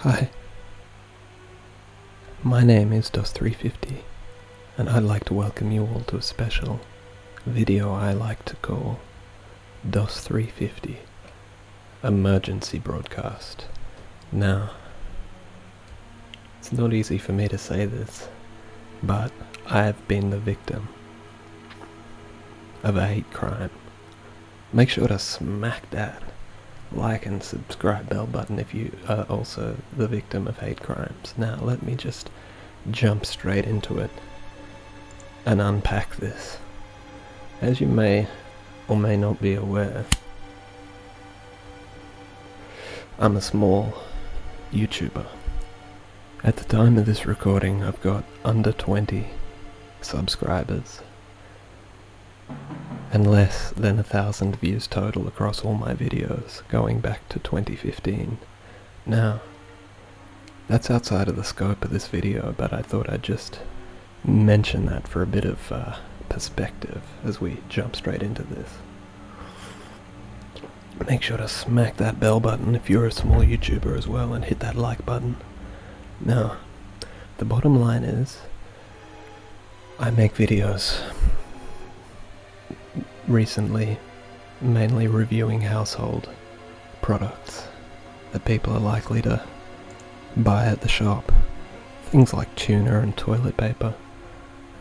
Hi, my name is DOS350, and I'd like to welcome you all to a special video I like to call DOS350 Emergency Broadcast. Now, it's not easy for me to say this, but I've been the victim of a hate crime. Make sure to smack that like and subscribe bell button if you are also the victim of hate crimes. Now let me just jump straight into it and unpack this. As you may or may not be aware, I'm a small YouTuber. At the time of this recording, I've got under 20 subscribers and less than 1,000 views total across all my videos going back to 2015. Now, that's outside of the scope of this video, but I thought I'd just mention that for a bit of perspective as we jump straight into this. Make sure to smack that bell button if you're a small YouTuber as well, and hit that like button. Now, the bottom line is, I make videos recently mainly reviewing household products that people are likely to buy at the shop. Things like tuna and toilet paper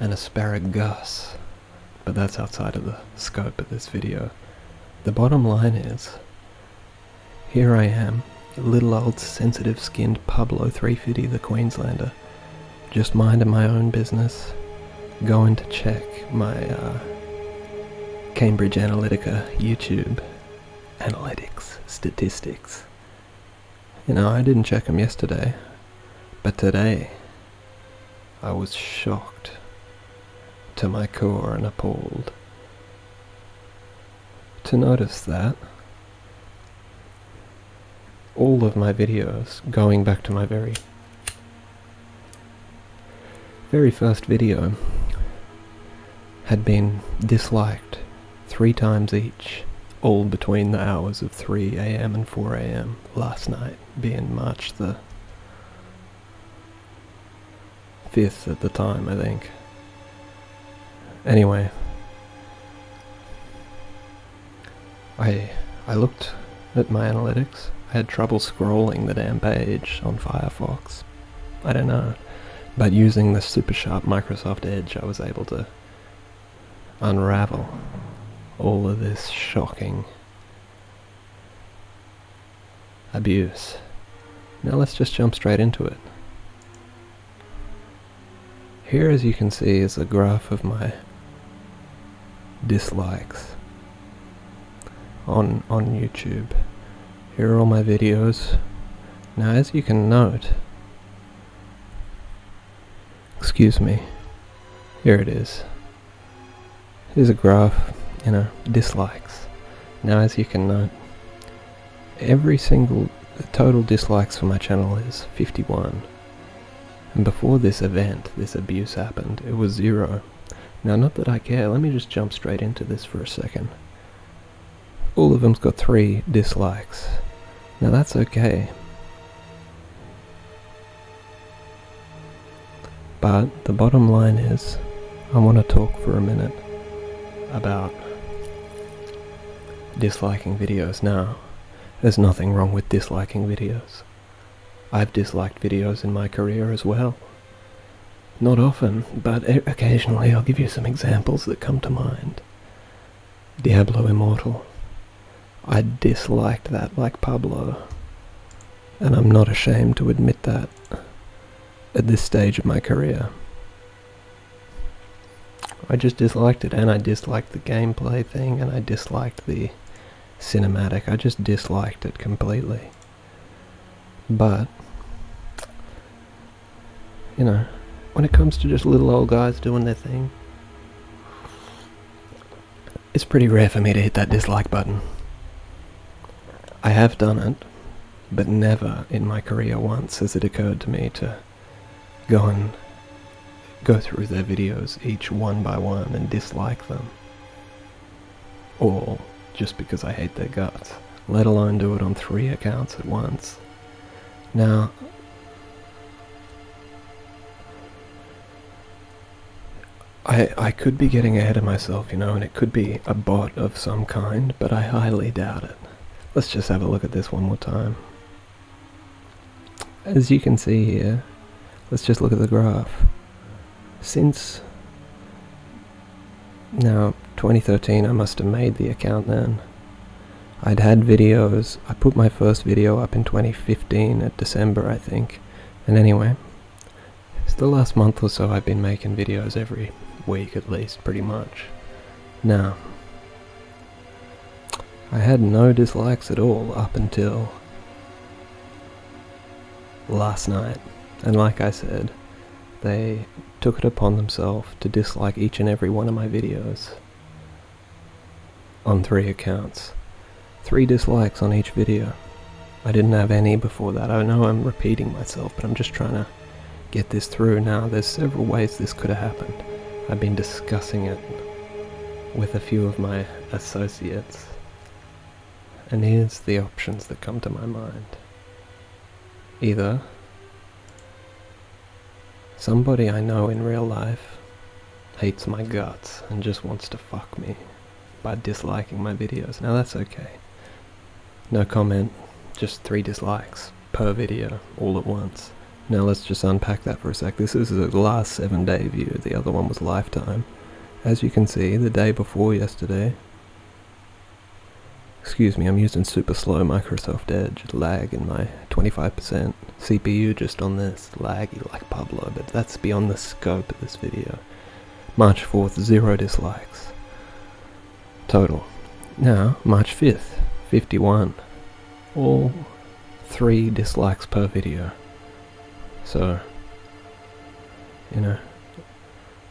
and asparagus, but that's outside of the scope of this video. The bottom line is, here I am, little old sensitive skinned Pablo 350 the Queenslander, just minding my own business, going to check my Cambridge Analytica YouTube analytics statistics. You know, I didn't check them yesterday, but today I was shocked to my core and appalled to notice that all of my videos, going back to my very first video, had been disliked 3 times each, all between the hours of 3 AM and 4 AM last night, being March the 5th at the time, I think. Anyway, I looked at my analytics. I had trouble scrolling the damn page on Firefox. I don't know, but using the super sharp Microsoft Edge, I was able to unravel all of this shocking abuse. Now let's just jump straight into it. Here, as you can see, is a graph of my dislikes on YouTube. Here are all my videos. Now, as you can note, excuse me, here it is. Here's a graph, dislikes. Now, as you can note, the total dislikes for my channel is 51. And before this event, this abuse happened, it was 0. Now, not that I care, let me just jump straight into this for a second. All of them's got 3 dislikes. Now, that's okay. But the bottom line is, I want to talk for a minute about disliking videos. Now, there's nothing wrong with disliking videos. I've disliked videos in my career as well. Not often, but occasionally. I'll give you some examples that come to mind. Diablo Immortal. I disliked that like Pablo, and I'm not ashamed to admit that at this stage of my career. I just disliked it, and I disliked the gameplay thing, and I disliked the cinematic. I just disliked it completely. But, when it comes to just little old guys doing their thing, it's pretty rare for me to hit that dislike button. I have done it, but never in my career once has it occurred to me to go through their videos each one by one and dislike them. All just because I hate their guts, let alone do it on 3 accounts at once. Now, I could be getting ahead of myself, and it could be a bot of some kind, but I highly doubt it. Let's just have a look at this one more time. As you can see here, let's just look at the graph. Since now 2013, I must have made the account then. I'd had videos. I put my first video up in 2015 at December, I think. And anyway, it's the last month or so I've been making videos every week at least, pretty much. Now, I had no dislikes at all up until last night. And like I said, they took it upon themselves to dislike each and every one of my videos on 3 accounts. 3 dislikes on each video. I didn't have any before that. I know I'm repeating myself, but I'm just trying to get this through now. There's several ways this could have happened. I've been discussing it with a few of my associates, and here's the options that come to my mind. Either somebody I know in real life hates my guts and just wants to fuck me by disliking my videos. Now that's okay. No comment, just 3 dislikes per video all at once. Now let's just unpack that for a sec. This is the last 7-day view. The other one was lifetime. As you can see, the day before yesterday, excuse me, I'm using super slow Microsoft Edge, lag in my 25% CPU just on this, laggy like Pablo, but that's beyond the scope of this video. March 4th, 0 dislikes. Total. Now, March 5th, 51. All 3 dislikes per video. So,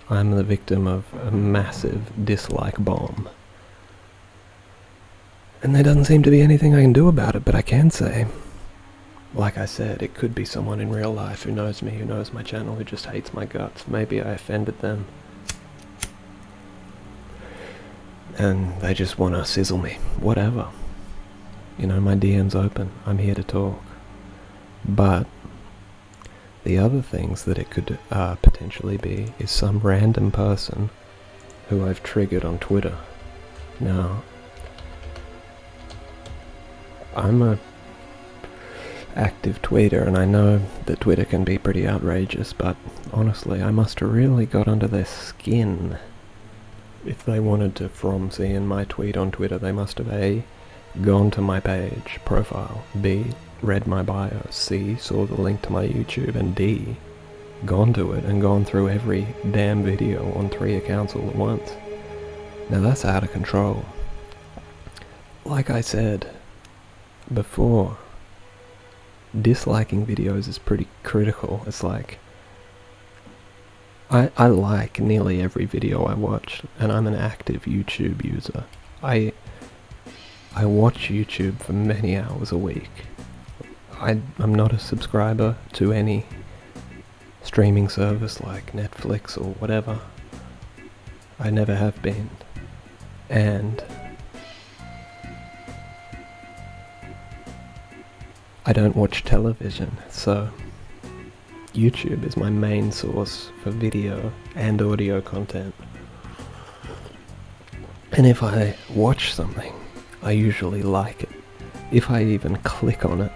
I'm the victim of a massive dislike bomb. And there doesn't seem to be anything I can do about it, but I can say, like I said, it could be someone in real life who knows me, who knows my channel, who just hates my guts. Maybe I offended them. And they just want to sizzle me. Whatever. My DM's open. I'm here to talk. But the other things that it could potentially be is some random person who I've triggered on Twitter. Now, I'm a active tweeter, and I know that Twitter can be pretty outrageous, but honestly, I must have really got under their skin. If they wanted to from seeing my tweet on Twitter, they must have A, gone to my page, profile, B, read my bio, C, saw the link to my YouTube, and D, gone to it and gone through every damn video on 3 accounts all at once. Now that's out of control. Like I said before, disliking videos is pretty critical. It's like, I like nearly every video I watch, and I'm an active YouTube user. I watch YouTube for many hours a week. I'm not a subscriber to any streaming service like Netflix or whatever. I never have been. And I don't watch television, so YouTube is my main source for video and audio content. And if I watch something, I usually like it. If I even click on it,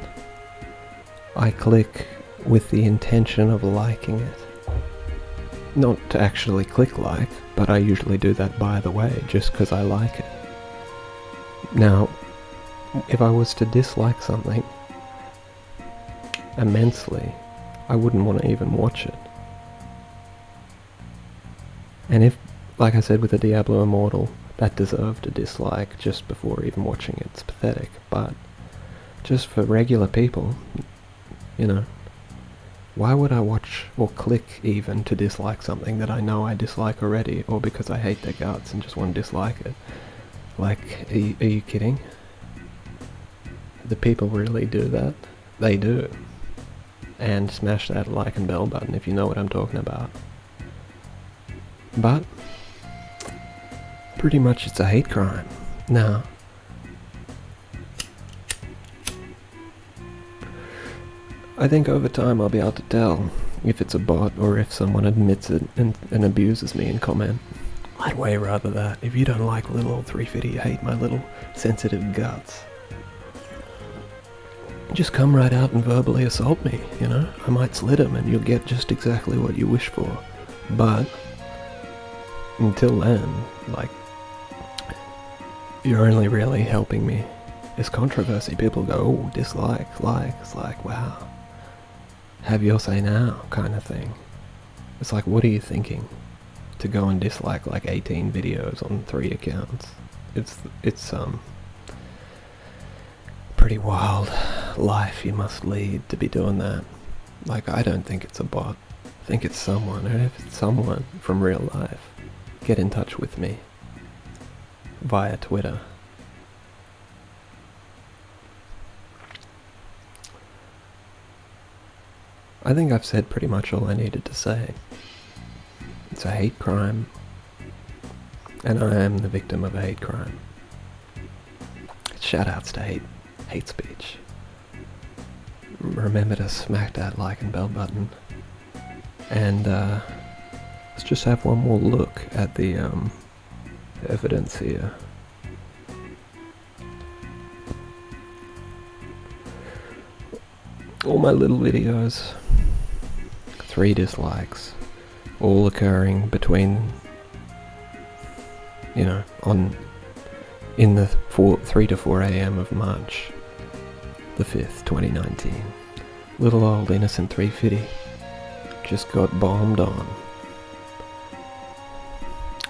I click with the intention of liking it. Not to actually click like, but I usually do that by the way, just because I like it. Now, if I was to dislike something immensely, I wouldn't want to even watch it. And if, like I said with the Diablo Immortal, that deserved a dislike just before even watching it, it's pathetic. But just for regular people, why would I watch or click even to dislike something that I know I dislike already, or because I hate their guts and just want to dislike it? Like, are you kidding? The people really do that? They do. And smash that like and bell button if you know what I'm talking about. But pretty much it's a hate crime. Now, I think over time I'll be able to tell if it's a bot or if someone admits it and abuses me in comment. I'd way rather that. If you don't like little old 350, you hate my little sensitive guts, just come right out and verbally assault me, you know? I might slit him and you'll get just exactly what you wish for. But until then, like, you're only really helping me. It's controversy. People go, oh, dislike, like. It's like, wow. Have your say now, kind of thing. It's like, what are you thinking? To go and dislike like 18 videos on 3 accounts. It's pretty wild life you must lead to be doing that. Like, I don't think it's a bot. I think it's someone. And if it's someone from real life, get in touch with me via Twitter. I think I've said pretty much all I needed to say. It's a hate crime, and I am the victim of a hate crime. Shoutouts to hate speech. Remember to smack that like and bell button. And let's just have one more look at the evidence here. All my little videos, 3 dislikes, all occurring between, you know, in the 3 to 4 a.m. of March the 5th, 2019. Little old innocent 350 just got bombed on.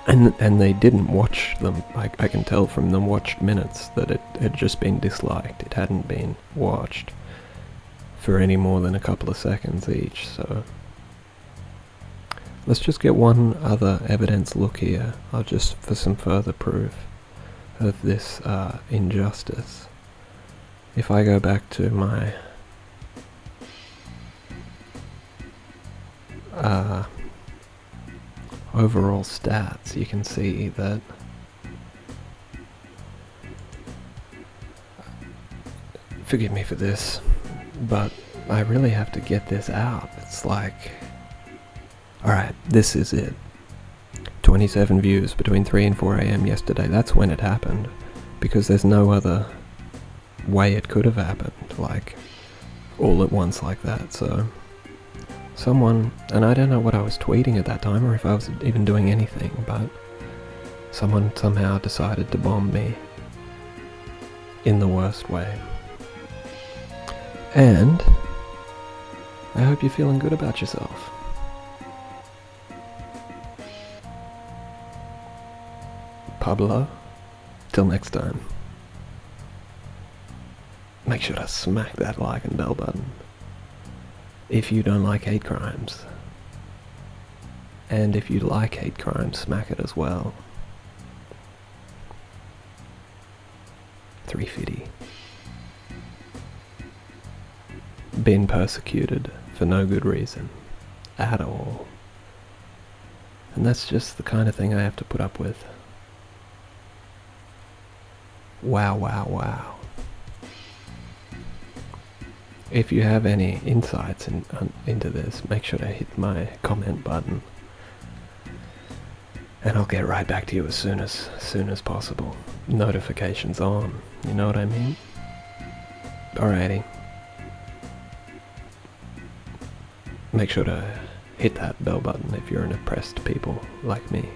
And they didn't watch them. I can tell from the watched minutes that it had just been disliked. It hadn't been watched for any more than a couple of seconds each, so let's just get one other evidence look here. Just for some further proof of this injustice. If I go back to my overall stats, you can see that forgive me for this, but I really have to get this out. It's like, alright, this is it. 27 views between 3 and 4 a.m. yesterday. That's when it happened, because there's no other way it could have happened, like, all at once like that. So someone, and I don't know what I was tweeting at that time or if I was even doing anything, but someone somehow decided to bomb me in the worst way. And I hope you're feeling good about yourself. Pablo, till next time. Make sure to smack that like and bell button if you don't like hate crimes. And if you like hate crimes, smack it as well. 350. Been persecuted for no good reason at all. And that's just the kind of thing I have to put up with. Wow, wow, wow. If you have any insights into this, make sure to hit my comment button. And I'll get right back to you as soon as possible. Notifications on, you know what I mean? Alrighty. Make sure to hit that bell button if you're an oppressed people like me.